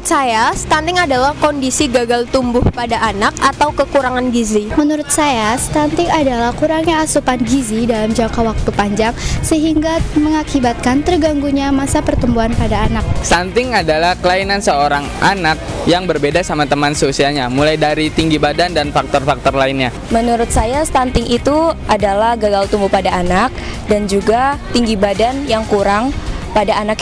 Menurut saya, stunting adalah kondisi gagal tumbuh pada anak atau kekurangan gizi. Menurut saya, stunting adalah kurangnya asupan gizi dalam jangka waktu panjang sehingga mengakibatkan terganggunya masa pertumbuhan pada anak. Stunting adalah kelainan seorang anak yang berbeda sama teman seusianya, mulai dari tinggi badan dan faktor-faktor lainnya. Menurut saya, stunting itu adalah gagal tumbuh pada anak dan juga tinggi badan yang kurang pada anak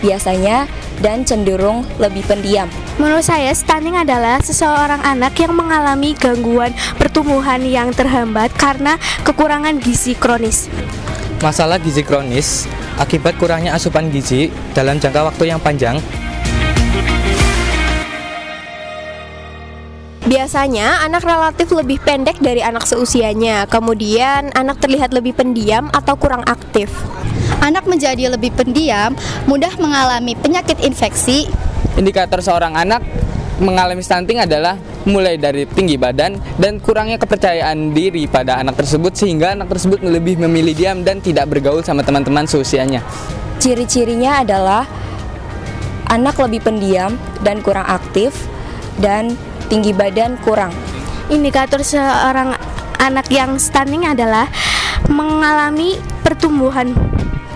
biasanya dan cenderung lebih pendiam. Menurut saya, stunting adalah seseorang anak yang mengalami gangguan pertumbuhan yang terhambat karena kekurangan gizi kronis. Masalah gizi kronis akibat kurangnya asupan gizi dalam jangka waktu yang panjang. Biasanya anak relatif lebih pendek dari anak seusianya, kemudian anak terlihat lebih pendiam atau kurang aktif. Anak menjadi lebih pendiam, mudah mengalami penyakit infeksi. Indikator seorang anak mengalami stunting adalah mulai dari tinggi badan dan kurangnya kepercayaan diri pada anak tersebut, sehingga anak tersebut lebih memilih diam dan tidak bergaul sama teman-teman seusianya. Ciri-cirinya adalah anak lebih pendiam dan kurang aktif dan tinggi badan kurang. Indikator seorang anak yang stunting adalah mengalami pertumbuhan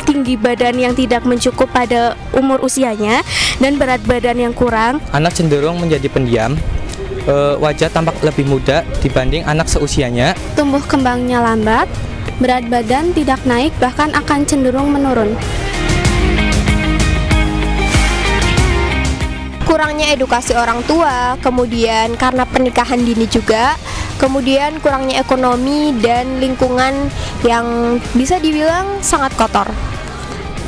tinggi badan yang tidak mencukup pada umur usianya dan berat badan yang kurang. Anak cenderung menjadi pendiam, wajah tampak lebih muda dibanding anak seusianya. Tumbuh kembangnya lambat, berat badan tidak naik bahkan akan cenderung menurun. Kurangnya edukasi orang tua, kemudian karena pernikahan dini juga, kemudian kurangnya ekonomi dan lingkungan yang bisa dibilang sangat kotor.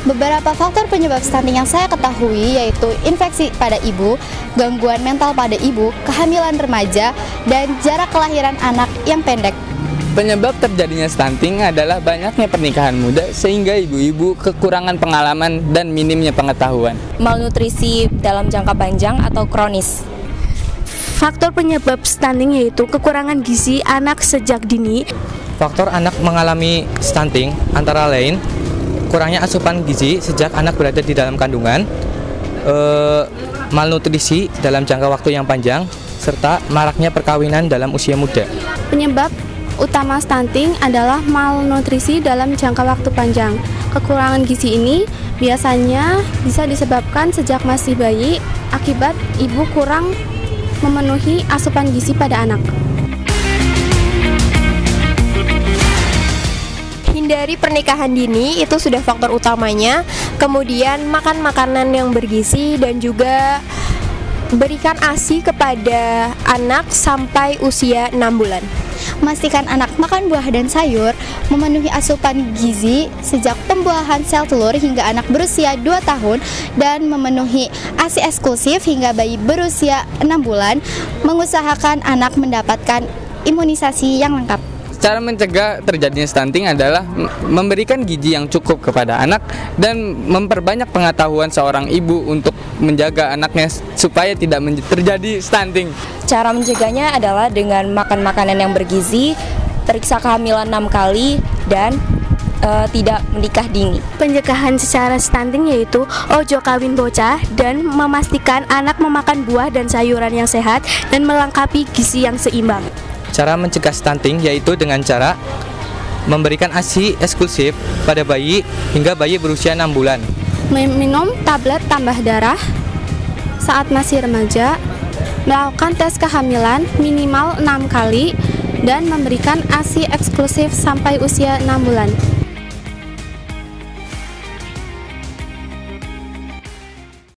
Beberapa faktor penyebab stunting yang saya ketahui yaitu infeksi pada ibu, gangguan mental pada ibu, kehamilan remaja, dan jarak kelahiran anak yang pendek. Penyebab terjadinya stunting adalah banyaknya pernikahan muda sehingga ibu-ibu kekurangan pengalaman dan minimnya pengetahuan. Malnutrisi dalam jangka panjang atau kronis. Faktor penyebab stunting yaitu kekurangan gizi anak sejak dini. Faktor anak mengalami stunting antara lain kurangnya asupan gizi sejak anak berada di dalam kandungan, malnutrisi dalam jangka waktu yang panjang, serta maraknya perkawinan dalam usia muda. Penyebab utama stunting adalah malnutrisi dalam jangka waktu panjang. Kekurangan gizi ini biasanya bisa disebabkan sejak masih bayi akibat ibu kurang memenuhi asupan gizi pada anak. Hindari pernikahan dini, itu sudah faktor utamanya. Kemudian makan makanan yang bergizi dan juga berikan ASI kepada anak sampai usia 6 bulan. Memastikan anak makan buah dan sayur, memenuhi asupan gizi sejak pembuahan sel telur hingga anak berusia 2 tahun, dan memenuhi ASI eksklusif hingga bayi berusia 6 bulan, mengusahakan anak mendapatkan imunisasi yang lengkap. Cara mencegah terjadinya stunting adalah memberikan gizi yang cukup kepada anak dan memperbanyak pengetahuan seorang ibu untuk menjaga anaknya supaya tidak terjadi stunting. Cara mencegahnya adalah dengan makan makanan yang bergizi, periksa kehamilan 6 kali, dan tidak menikah dini. Pencegahan secara stunting yaitu ojo kawin bocah dan memastikan anak memakan buah dan sayuran yang sehat dan melengkapi gizi yang seimbang. Cara mencegah stunting yaitu dengan cara memberikan ASI eksklusif pada bayi hingga bayi berusia 6 bulan. Minum tablet tambah darah saat masih remaja, melakukan tes kehamilan minimal 6 kali, dan memberikan ASI eksklusif sampai usia 6 bulan.